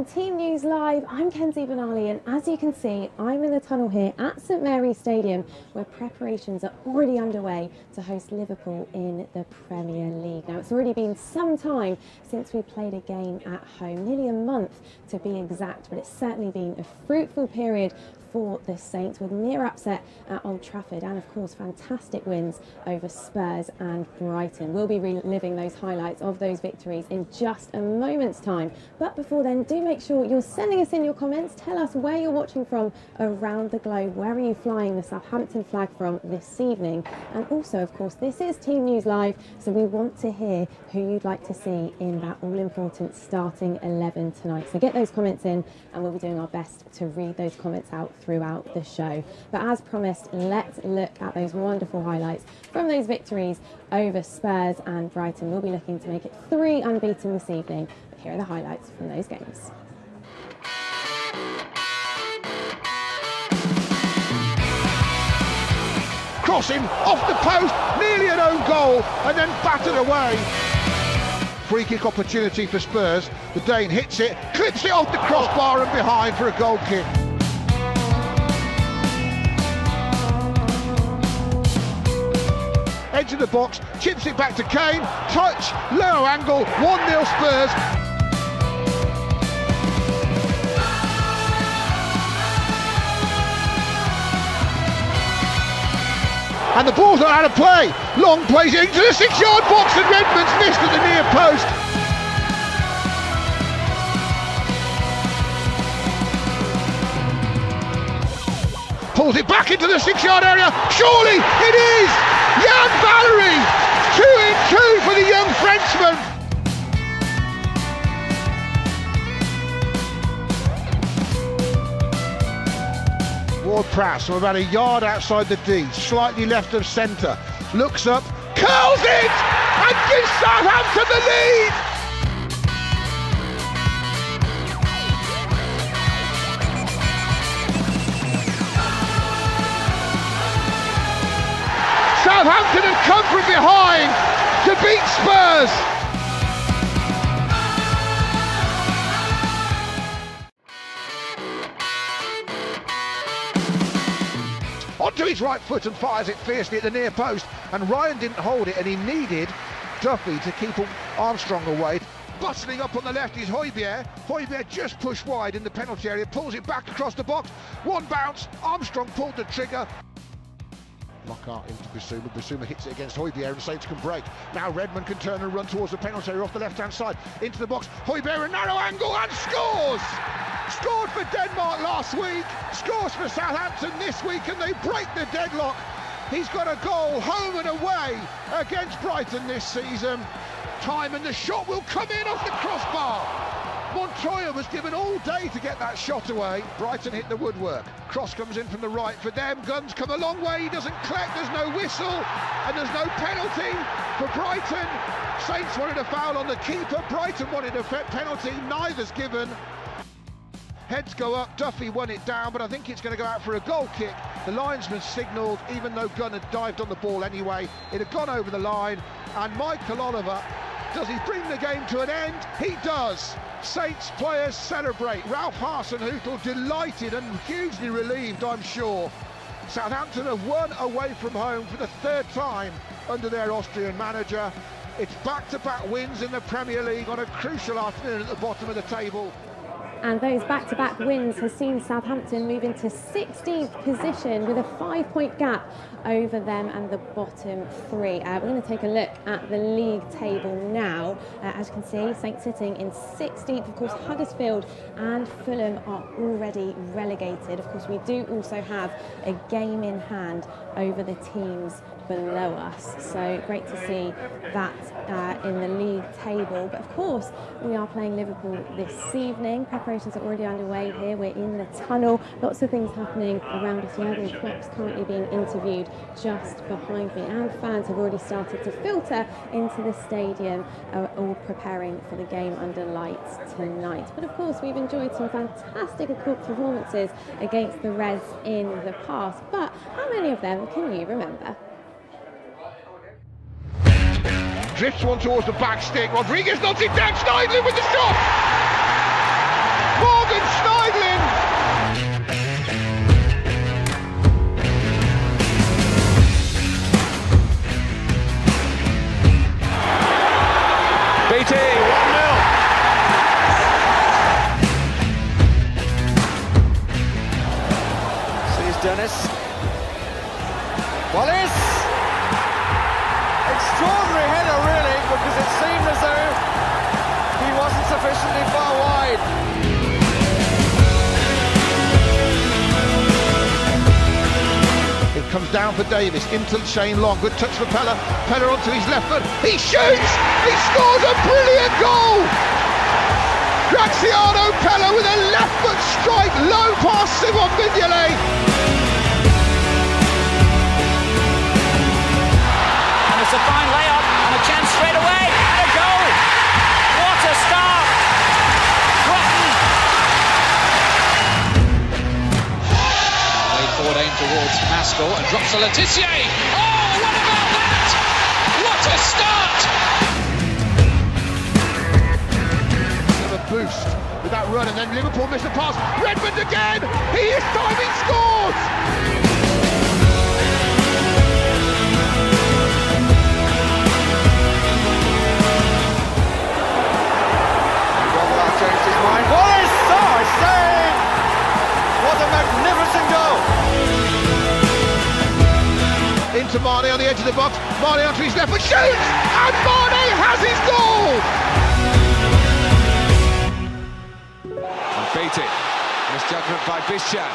from Team News Live. I'm Kenzie Benali, and as you can see, I'm in the tunnel here at St Mary's Stadium, where preparations are already underway to host Liverpool in the Premier League. Now, it's already been some time since we played a game at home, nearly a month to be exact, but it's certainly been a fruitful period for the Saints, with near upset at Old Trafford and of course fantastic wins over Spurs and Brighton. We'll be reliving those highlights of those victories in just a moment's time. But before then, do make sure you're sending us in your comments. Tell us where you're watching from around the globe. Where are you flying the Southampton flag from this evening? And also, of course, this is Team News Live, so we want to hear who you'd like to see in that all-important starting 11 tonight. So get those comments in and we'll be doing our best to read those comments out throughout the show. But as promised, let's look at those wonderful highlights from those victories over Spurs and Brighton. We'll be looking to make it 3 unbeaten this evening. But here are the highlights from those games. Crossing off the post, nearly an own goal, and then battered away. Free kick opportunity for Spurs. The Dane hits it, clips it off the crossbar and behind for a goal kick. Edge of the box, chips it back to Kane, touch, low angle, 1-0 Spurs. And the ball's not out of play. Long plays into the 6-yard box and Redmond's missed at the near post. Pulls it back into the 6-yard area. Surely it is! Jan Valery! 2-in-2 for the young Frenchman. Ward-Prowse from about a yard outside the D, slightly left of centre, looks up, curls it, and gives Southampton the lead! Southampton have come from behind to beat Spurs! Onto his right foot and fires it fiercely at the near post, and Ryan didn't hold it and he needed Duffy to keep Armstrong away. Bustling up on the left is Højbjerg. Højbjerg just pushed wide in the penalty area, pulls it back across the box, one bounce, Armstrong pulled the trigger. Lockhart into Bissouma, Bissouma hits it against Højbjerg and Saints can break. Now Redmond can turn and run towards the penalty area off the left hand side, into the box, Højbjerg a narrow angle and scores! Scored for Denmark last week, scores for Southampton this week, and they break the deadlock. He's got a goal home and away against Brighton this season. Time and the shot will come in off the crossbar. Montoya was given all day to get that shot away. Brighton hit the woodwork. Cross comes in from the right for them. Guns come a long way. He doesn't collect. There's no whistle and there's no penalty for Brighton. Saints wanted a foul on the keeper. Brighton wanted a penalty. Neither's given. Heads go up, Duffy won it down, but I think it's going to go out for a goal kick. The linesman signalled, even though Gunn had dived on the ball anyway, it had gone over the line, and Michael Oliver, does he bring the game to an end? He does. Saints players celebrate. Ralph Hasenhüttl delighted and hugely relieved, I'm sure. Southampton have won away from home for the 3rd time under their Austrian manager. It's back-to-back wins in the Premier League on a crucial afternoon at the bottom of the table. And those back-to-back wins has seen Southampton move into 16th position with a 5-point gap over them and the bottom 3. We're going to take a look at the league table now. As you can see, Saints sitting in 16th. Of course, Huddersfield and Fulham are already relegated. Of course, we do also have a game in hand over the teams below us. So great to see that in the league table. But of course, we are playing Liverpool this evening. Preparations are already underway here. We're in the tunnel. Lots of things happening around us. Jurgen Klopp's currently being interviewed just behind me, and fans have already started to filter into the stadium, all preparing for the game under lights tonight. But of course, we've enjoyed some fantastic performances against the Reds in the past. But how many of them can you remember? Drifts one towards the back stick. Rodriguez knocks it down. Schneidlin with the shot. Morgan Schneidlin! BT, 1-0. Sees Dennis. Wallace! Extraordinary header, really, because it seemed as though he wasn't sufficiently far wide. It comes down for Davis, into Shane Long, good touch for Pella, Pella onto his left foot, he shoots, he scores a brilliant goal! Graziano Pella with a left foot strike, low past Simon Mignolet. And it's a fine layup, and a chance straight away, and a goal! What a start! Forward aim towards Maskell and drops to Letitia. Oh, what about that? What a start! A boost with that run, and then Liverpool miss a pass. Redmond again! He is time he scores! Changed his mind. Wallace! Oh, I say! What a magnificent goal! Into Mane on the edge of the box, Mane onto his left foot, shoots! And Mane has his goal! And Beatty, misjudgment by Bishan.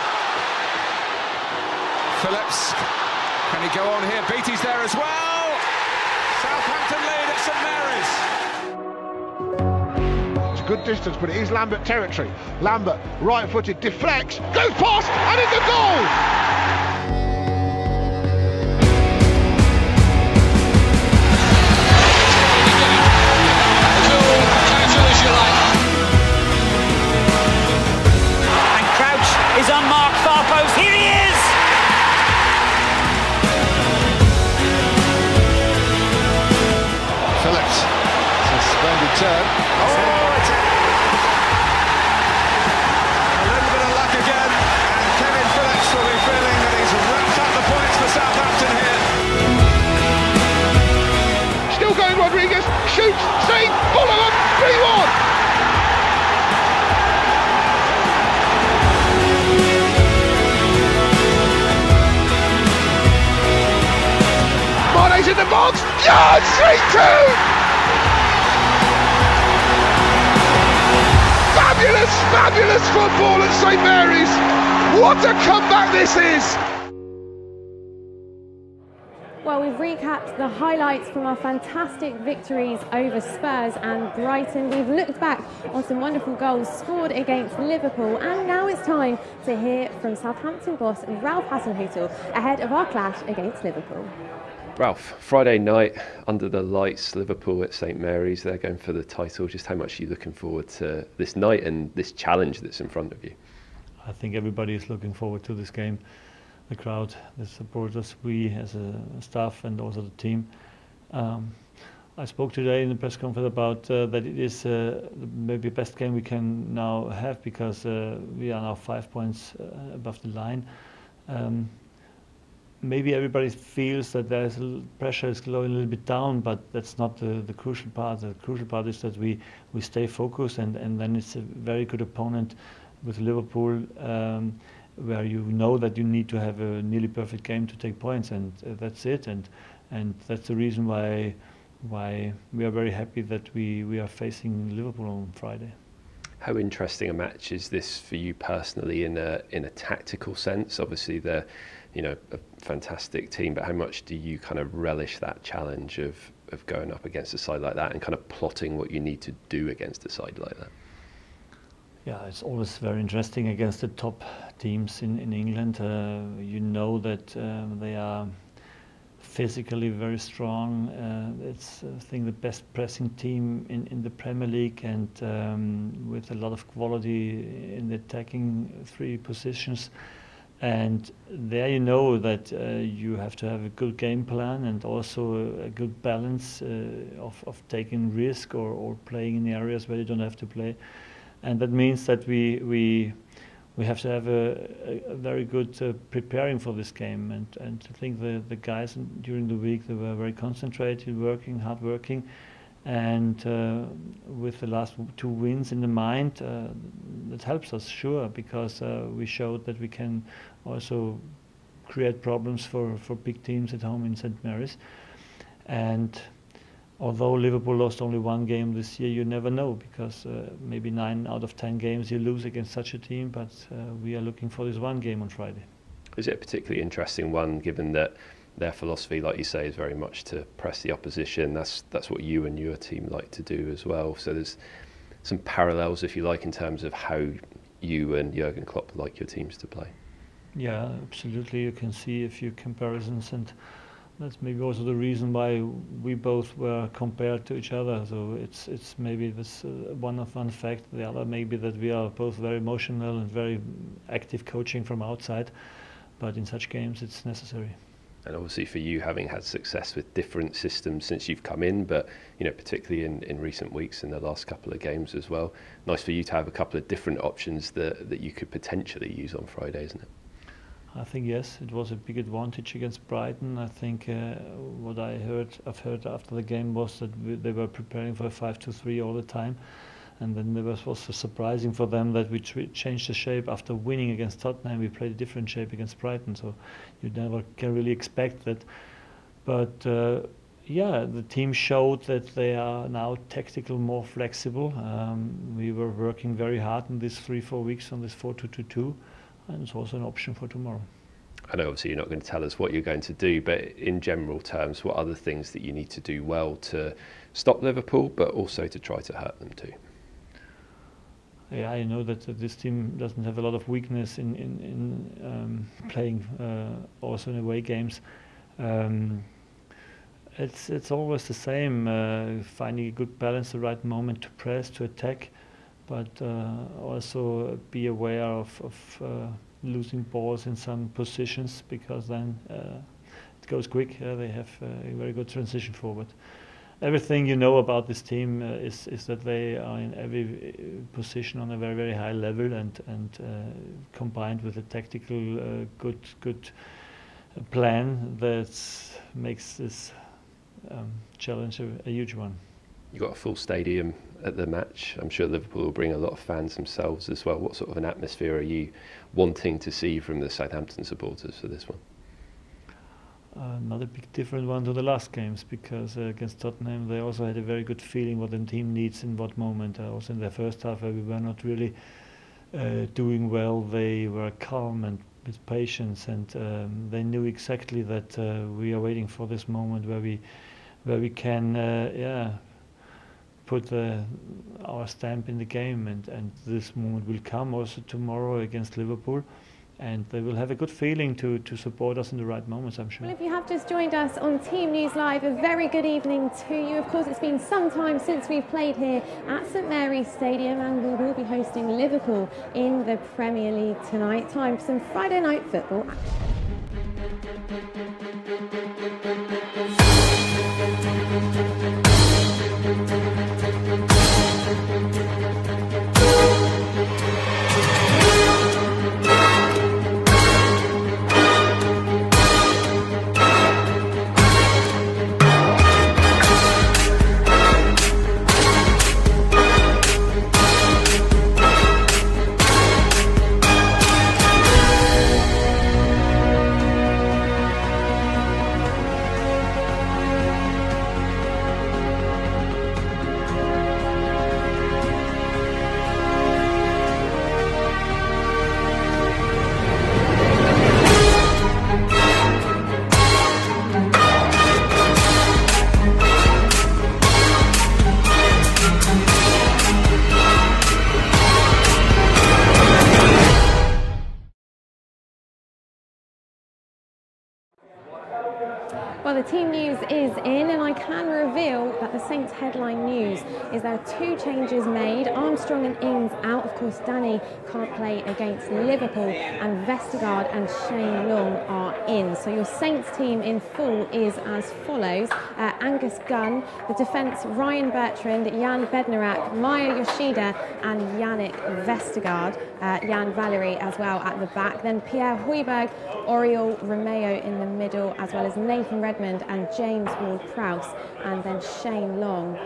Phillips, can he go on here? Beatty's there as well! Southampton lead at St Mary's. It's a good distance, but it is Lambert territory. Lambert, right-footed, deflects, goes past, and it's a goal! Is on mark, far post, here he is! Phillips, it's a splendid turn. Oh, it's a little bit of luck again, and Kevin Phillips will be feeling that he's wrapped up the points for Southampton here. Still going Rodriguez, shoots, save, follow up, 3-1! Mane's in the box, yeah, 3-2! Fabulous, fabulous football at St Mary's! What a comeback this is! Well, we've recapped the highlights from our fantastic victories over Spurs and Brighton. We've looked back on some wonderful goals scored against Liverpool, and now it's time to hear from Southampton boss Ralph Hasenhüttl ahead of our clash against Liverpool. Ralph, Friday night under the lights, Liverpool at St Mary's, they're going for the title. Just how much are you looking forward to this night and this challenge that's in front of you? I think everybody is looking forward to this game. The crowd, the supporters, we as a staff and also the team. I spoke today in the press conference about that it is maybe the best game we can now have, because we are now 5 points above the line. Maybe everybody feels that there's pressure is going a little bit down, but that's not the crucial part. The crucial part is that we stay focused, and then it's a very good opponent with Liverpool, where you know that you need to have a nearly perfect game to take points, and that's it. And that's the reason why we are very happy that we are facing Liverpool on Friday. How interesting a match is this for you personally in a tactical sense? Obviously they're a fantastic team, but how much do you kind of relish that challenge of going up against a side like that and kind of plotting what you need to do against a side like that? Yeah, it's always very interesting against the top teams in England. You know that they are physically very strong. It's, I think, the best pressing team in the Premier League, and with a lot of quality in the attacking three positions. And there you know that you have to have a good game plan and also a good balance of taking risk or playing in areas where you don't have to play. and that means that we have to have a very good preparing for this game, and I think the guys during the week, they were very concentrated, hard working, and with the last 2 wins in the mind, that helps us, sure, because we showed that we can also create problems for big teams at home in St. Mary's. And although Liverpool lost only 1 game this year, you never know, because maybe 9 out of 10 games you lose against such a team, but we are looking for this 1 game on Friday. Is it a particularly interesting one, given that their philosophy, like you say, is very much to press the opposition? That's what you and your team like to do as well. So there's some parallels, if you like, in terms of how you and Jurgen Klopp like your teams to play. Yeah, absolutely. You can see a few comparisons, and that's maybe also the reason why we both were compared to each other. So it's maybe this one fact. The other maybe that we are both very emotional and very active coaching from outside. But in such games, it's necessary. And obviously for you, having had success with different systems since you've come in, but particularly in recent weeks, in the last couple of games as well, nice for you to have a couple of different options that you could potentially use on Friday, isn't it? I think yes, it was a big advantage against Brighton. I think what I've heard after the game was that they were preparing for a 5-2-3 all the time, and then it was also surprising for them that we changed the shape after winning against Tottenham. We played a different shape against Brighton, so you never can really expect that. But yeah, the team showed that they are now tactical, more flexible. We were working very hard in these 3-4 weeks on this 4-2-2-2. And it's also an option for tomorrow. I know obviously you're not going to tell us what you're going to do, but in general terms, what are the things that you need to do well to stop Liverpool, but also to try to hurt them too? Yeah, I know that this team doesn't have a lot of weakness in playing also in away games. It's always the same, finding a good balance, the right moment to press, to attack, but also be aware of losing balls in some positions, because then it goes quick. They have a very good transition forward. Everything you know about this team is that they are in every position on a very, very high level, and combined with a tactical good plan that makes this challenge a huge one. You got a full stadium at the match. I'm sure Liverpool will bring a lot of fans themselves as well. What sort of an atmosphere are you wanting to see from the Southampton supporters for this one? Not a big different one to the last games, because against Tottenham they also had a very good feeling what the team needs in what moment. Also in their first half, where we were not really doing well, they were calm and with patience, and they knew exactly that we are waiting for this moment where we can put our stamp in the game, and this moment will come also tomorrow against Liverpool. And they will have a good feeling to support us in the right moments, I'm sure. Well, if you have just joined us on Team News Live, a very good evening to you. Of course, it's been some time since we've played here at St Mary's Stadium, and we will be hosting Liverpool in the Premier League tonight. Time for some Friday night football action. Well, the team news is in, and I can reveal that the Saints headline news is there are 2 changes made. Armstrong and Ings out. Of course, Danny can't play against Liverpool, and Vestergaard and Shane Long are in. So your Saints team in full is as follows. Angus Gunn, the defence, Ryan Bertrand, Jan Bednarak, Maya Yoshida and Yannick Vestergaard. Jan Valery as well at the back. Then Pierre Højbjerg, Oriol Romeo in the middle, as well as Nathan Redmond and James Ward-Prowse, and then Shane Long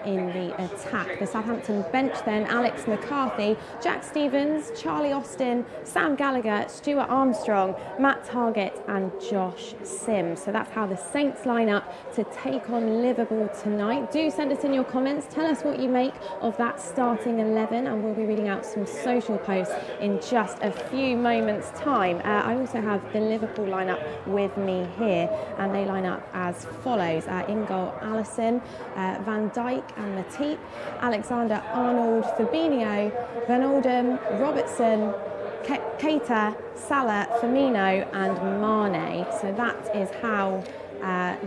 in the attack. The Southampton bench then, Alex McCarthy, Jack Stevens, Charlie Austin, Sam Gallagher, Stuart Armstrong, Matt Targett and Josh Sims. So that's how the Saints line up to take on Liverpool tonight. Do send us in your comments, tell us what you make of that starting 11, and we'll be reading out some social posts in just a few moments time. I also have the Liverpool lineup with me here, and they line up as follows. In goal, Alisson, Van Dijk and Matip, Alexander Arnold, Fabinho, Van Oldham, Robertson, Keita, Salah, Firmino and Mane. So that is how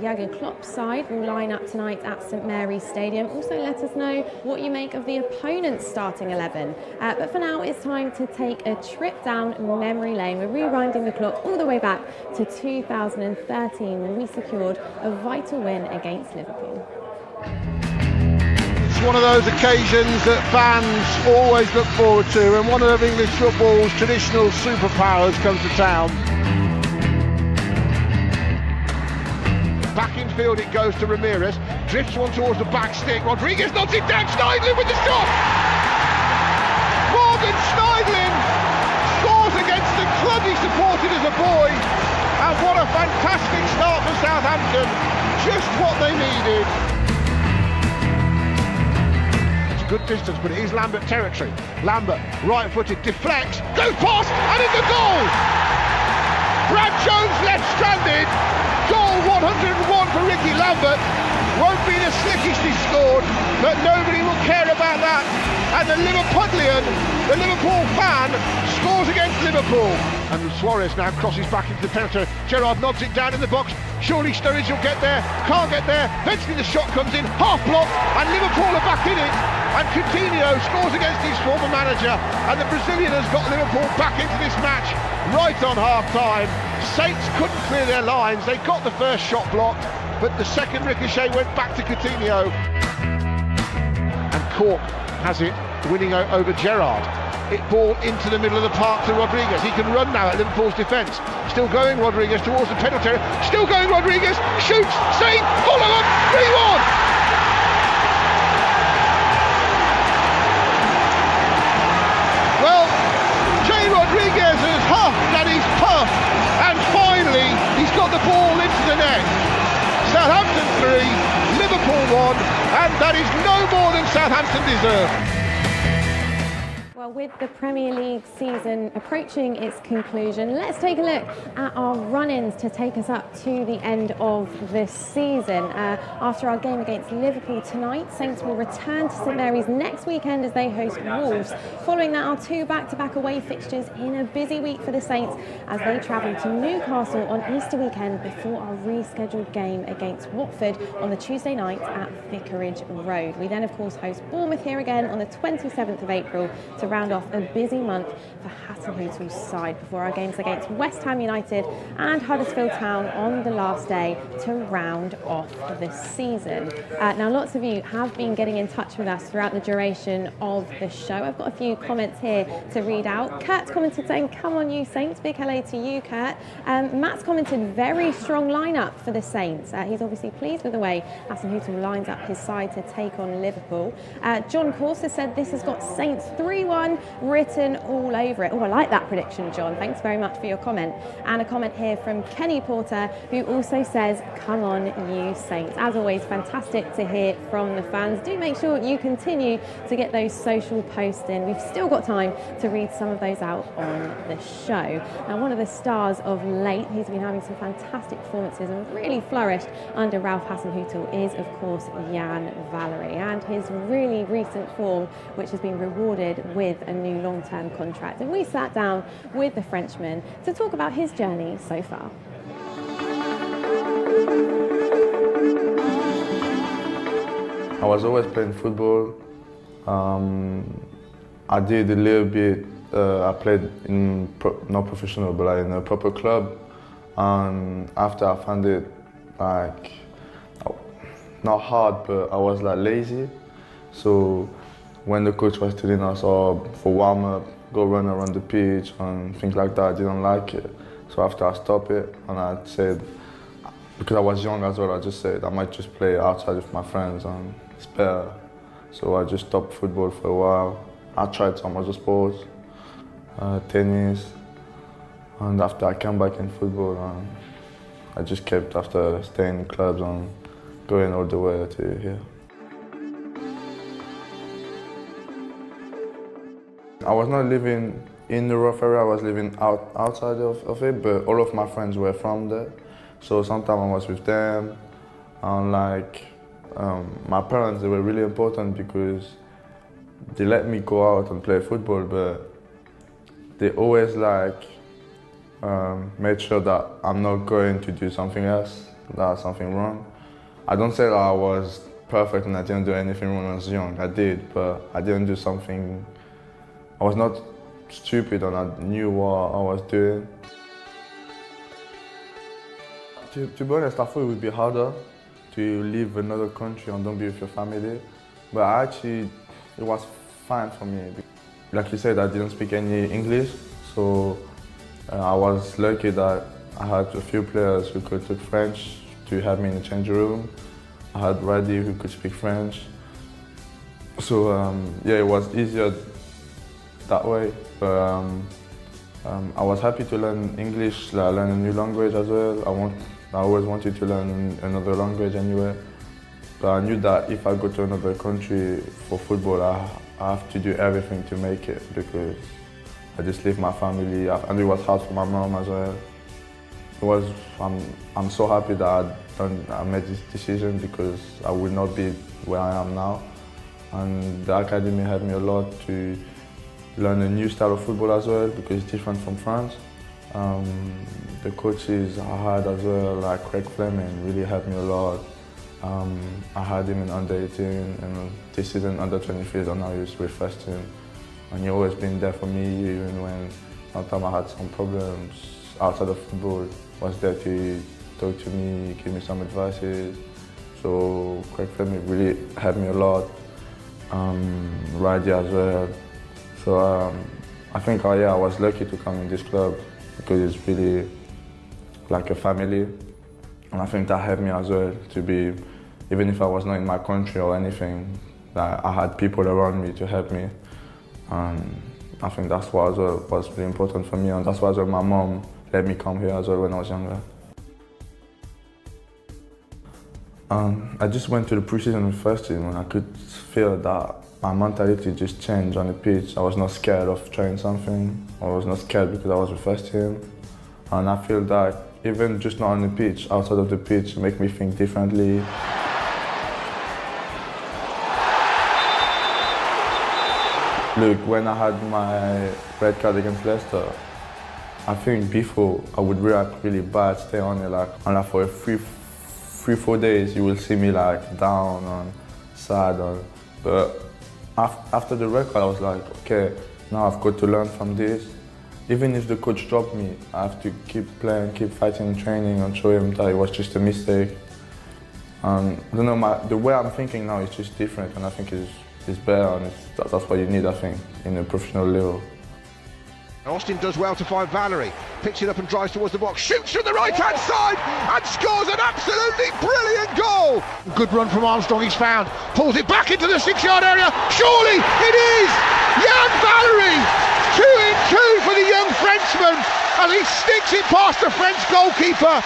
Jurgen Klopp's side will line up tonight at St Mary's Stadium. Also let us know what you make of the opponent's starting 11. But for now it's time to take a trip down memory lane. We're rewinding the clock all the way back to 2013 when we secured a vital win against Liverpool. It's one of those occasions that fans always look forward to, and one of English football's traditional superpowers comes to town. Back in field it goes to Ramirez, drifts one towards the back stick, Rodriguez knocks it down, Schneidlin with the shot! Morgan Schneidlin scores against the club he supported as a boy, and what a fantastic start for Southampton, just what they needed. It's a good distance, but it is Lambert territory. Lambert, right-footed, deflects, goes past, and in the goal! Brad Jones left stranded. Goal 101 for Ricky Lambert. Won't be the slickest he scored, but nobody will care about that. And the Liverpudlian, the Liverpool fan, scores against Liverpool. And Suarez now crosses back into the penalty. Gerrard nods it down in the box. Surely Sturridge will get there. Can't get there. Eventually the shot comes in, half block, and Liverpool are back in it. And Coutinho scores against his former manager, and the Brazilian has got Liverpool back into this match right on half-time. Saints couldn't clear their lines. They got the first shot blocked, but the second ricochet went back to Coutinho. And Cork has it, winning over Gerrard. It ball into the middle of the park to Rodriguez. He can run now at Liverpool's defence. Still going Rodriguez towards the penalty area. Still going Rodriguez. Shoots. Save. Follow up. 3-1. Well, Jay Rodriguez has huffed and he's puffed, and finally he's got the ball into the net. Southampton 3, Liverpool 1, and that is no more than Southampton deserve. Well, with the Premier League season approaching its conclusion, let's take a look at our run-ins to take us up to the end of this season. After our game against Liverpool tonight, Saints will return to St Mary's next weekend as they host Wolves. Following that, our 2 back-to-back away fixtures in a busy week for the Saints as they travel to Newcastle on Easter weekend before our rescheduled game against Watford on the Tuesday night at Vicarage Road. We then, of course, host Bournemouth here again on the 27th of April to round off a busy month for Hasenhüttl's side before our games against West Ham United and Huddersfield Town on the last day to round off this season. Now, lots of you have been getting in touch with us throughout the duration of the show. I've got a few comments here to read out. Kurt's commented saying, "Come on, you Saints." Big hello to you, Kurt. Matt's commented, "Very strong lineup for the Saints." He's obviously pleased with the way Hasenhüttl lines up his side to take on Liverpool. John Corser said, "This has got Saints 3-1 written all over it." Oh, I like that prediction, John. Thanks very much for your comment. And a comment here from Kenny Porter, who also says, "Come on, you Saints." As always, fantastic to hear from the fans. Do make sure you continue to get those social posts in. We've still got time to read some of those out on the show. Now, one of the stars of late, he's been having some fantastic performances and really flourished under Ralph Hasenhüttl, is, of course, Jan Valery, and his really recent form, which has been rewarded with a new long-term contract. And we sat down with the Frenchman to talk about his journey so far. I was always playing football. I did a little bit, I played in, not professional, but like in a proper club. And after I found it, like, not hard, but I was like lazy. So when the coach was telling us, oh, for warm up, go run around the pitch and things like that, I didn't like it. So after I stopped it, and I said, because I was young as well, I just said I might just play outside with my friends and it's better. So I just stopped football for a while. I tried some other sports, tennis, and after I came back in football, I just kept after staying in clubs and going all the way to here. I was not living in the rough area, I was living outside of it, but all of my friends were from there. So sometimes I was with them, and like my parents, they were really important because they let me go out and play football, but they always like made sure that I'm not going to do something else, that's something wrong. I don't say that I was perfect and I didn't do anything wrong when I was young, I did, but I didn't do something, I was not stupid and I knew what I was doing. To be honest, I thought it would be harder to leave another country and don't be with your family. But actually, it was fine for me. Like you said, I didn't speak any English, so I was lucky that I had a few players who could speak French to help me in the changing room. I had Raddy who could speak French. So yeah, it was easier that way. But I was happy to learn English, learn a new language as well. I always wanted to learn another language anyway. But I knew that if I go to another country for football, I have to do everything to make it because I just leave my family, and it was hard for my mom as well. I'm so happy that I made this decision because I would not be where I am now. And the academy helped me a lot to learn a new style of football as well because it's different from France. The coaches I had as well, like Craig Fleming, really helped me a lot. I had him in under 18 and this season under 23, and now he's with first team. And he's always been there for me, even when sometimes I had some problems outside of football. Was there to talk to me, give me some advices. So Craig Fleming really helped me a lot. Raddy as well. So I think yeah, I was lucky to come in this club because it's really like a family. And I think that helped me as well to be, even if I was not in my country or anything, that I had people around me to help me. And I think that's what as well was really important for me, and that's why as well my mom let me come here as well when I was younger. I just went to the pre-season with first team and I could feel that my mentality just changed on the pitch. I was not scared of trying something. I was not scared because I was with first team. And I feel that even just not on the pitch, outside of the pitch, make me think differently. Look, when I had my red card against Leicester, I think before I would react really bad, stay on it, and like for 3-4 days you will see me like down and sad. But after the red card I was like, okay, now I've got to learn from this. Even if the coach dropped me, I have to keep playing, keep fighting in training and show him that it was just a mistake. I don't know, the way I'm thinking now is just different, and I think it's better, and that's what you need, I think, in a professional level. Austin does well to find Valerie, picks it up and drives towards the box, shoots from the right-hand side and scores an absolutely brilliant goal. Good run from Armstrong, he's found, pulls it back into the 6-yard area, surely it is Jan Valerie, 2-in-2 for the young Frenchman as he sticks it past the French goalkeeper.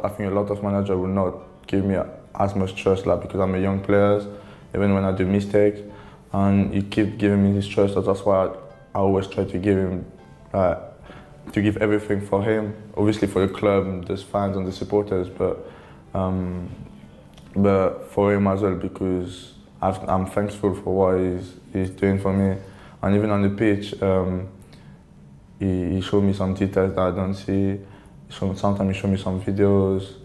I think a lot of managers will not give me as much trust because I'm a young player, even when I do mistakes, and he keep giving me his trust, so that's why I always try to give him, to give everything for him. Obviously for the club, the fans and the supporters, but for him as well, because I'm thankful for what he's doing for me. And even on the pitch, he showed me some details that I don't see. Sometimes he showed me some videos.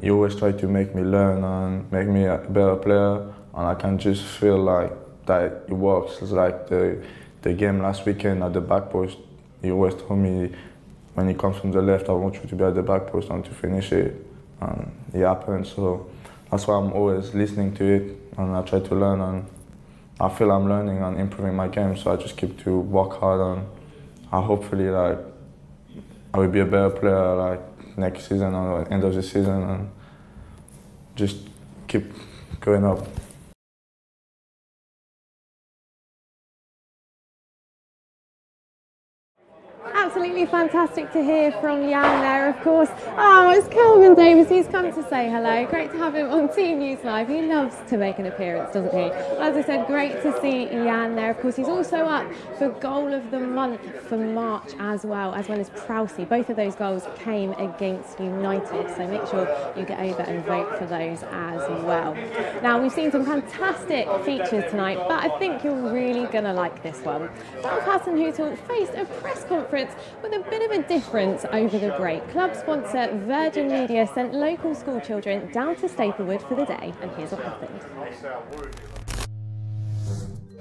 He always tried to make me learn and make me a better player, and I can just feel like that it works. It's like the game last weekend at the back post, he always told me, when he comes from the left, I want you to be at the back post and to finish it, and it happened. So that's why I'm always listening to it, and I try to learn, and I feel I'm learning and improving my game, so I just keep to work hard, and I hopefully like I will be a better player like next season or end of the season, and just keep going up. Absolutely fantastic to hear from Jan there, of course. Oh, it's Kelvin Davis. He's come to say hello. Great to have him on Team News Live. He loves to make an appearance, doesn't he? As I said, great to see Jan there. Of course, he's also up for Goal of the Month for March as well as Prowsey. Both of those goals came against United, so make sure you get over and vote for those as well. Now, we've seen some fantastic features tonight, but I think you're really going to like this one. Ralph Hasenhüttl faced a press conference with a bit of a difference over the break. Club sponsor Virgin Media sent local school children down to Staplewood for the day, and here's what happened.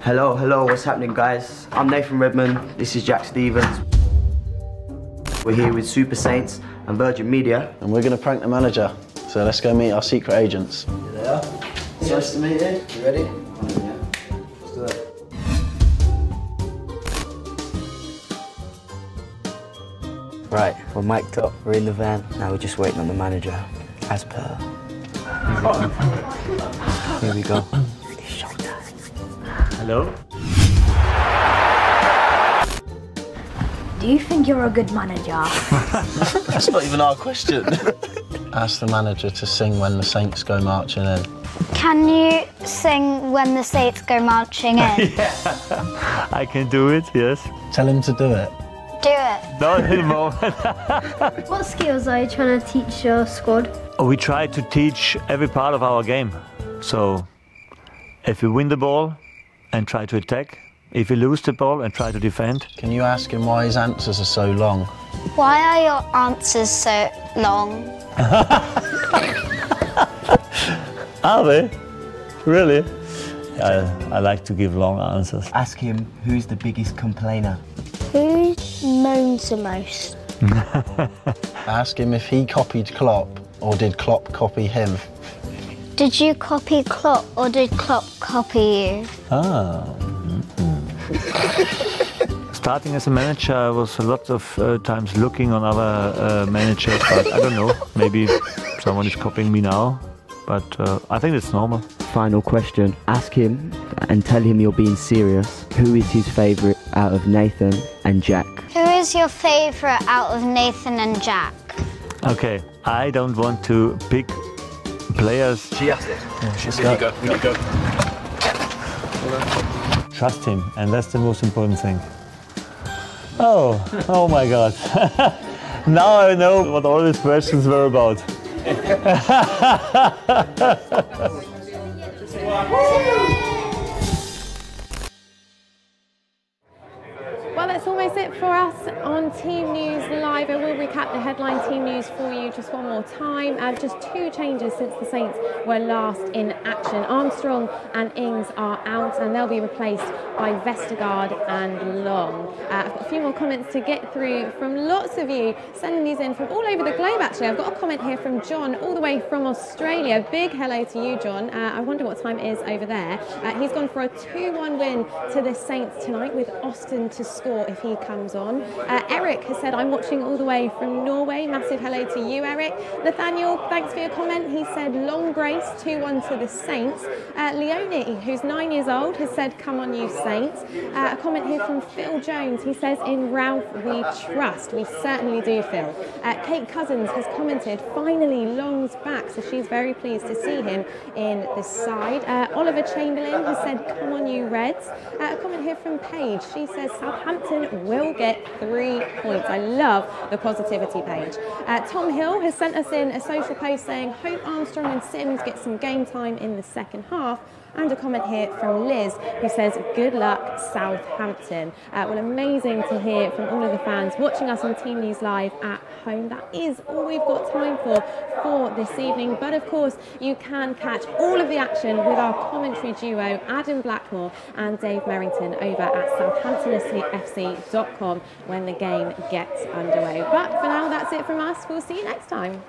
Hello, what's happening, guys? I'm Nathan Redmond, this is Jack Stevens. We're here with Super Saints and Virgin Media. And we're going to prank the manager, so let's go meet our secret agents. Here they are. Nice to meet you. You ready? Yeah. Let's do it. Right, we're mic'd up, we're in the van, now we're just waiting on the manager, as per. Here we go. It's showtime. Hello? Do you think you're a good manager? That's not even our question. Ask the manager to sing When the Saints Go Marching In. Can you sing When the Saints Go Marching In? Yeah, I can do it, yes. Tell him to do it. Do it. Not in the moment. What skills are you trying to teach your squad? We try to teach every part of our game. So, if we win the ball and try to attack, if we lose the ball and try to defend. Can you ask him why his answers are so long? Why are your answers so long? Are they? Really? I like to give long answers. Ask him who's the biggest complainer. Who moans the most? Ask him if he copied Klopp or did Klopp copy him. Did you copy Klopp or did Klopp copy you? Ah. Starting as a manager, I was a lot of times looking on other managers, but I don't know, maybe someone is copying me now, but I think it's normal. Final question. Ask him and tell him you're being serious. Who is his favourite out of Nathan and Jack? Who is your favourite out of Nathan and Jack? Okay, I don't want to pick players. She asked it. Yeah, she's got. We need to go. Trust him, and that's the most important thing. Oh my God. Now I know what all these questions were about. Well, that's almost it for us on Team News Live. I will recap the headline team news for you just one more time. Just two changes since the Saints were last in action. Armstrong and Ings are out and they'll be replaced by Vestergaard and Long. I've got a few more comments to get through from lots of you sending these in from all over the globe actually. I've got a comment here from John all the way from Australia. Big hello to you, John. I wonder what time it is over there. He's gone for a 2-1 win to the Saints tonight with Austin to score if he comes on. Eric has said, I'm watching all the way from Norway. Massive hello to you, Eric. Nathaniel, thanks for your comment. He said, long grace, 2-1 to the Saints. Leonie, who's 9 years old, has said, come on, you Saints. A comment here from Phil Jones. He says, in Ralph we trust. We certainly do, Phil. Kate Cousins has commented, finally, Long's back. So she's very pleased to see him in the side. Oliver Chamberlain has said, come on, you Reds. A comment here from Paige. She says, Southampton will get 3 points. I love the positivity page. Tom Hill has sent us in a social post saying, hope Armstrong and Sims get some game time in the second half. And a comment here from Liz, who says, good luck, Southampton. Well, amazing to hear from all of the fans watching us on Team News Live at home. That is all we've got time for this evening. But of course, you can catch all of the action with our commentary duo, Adam Blackmore and Dave Merrington, over at southamptonfc.com when the game gets underway. But for now, that's it from us. We'll see you next time.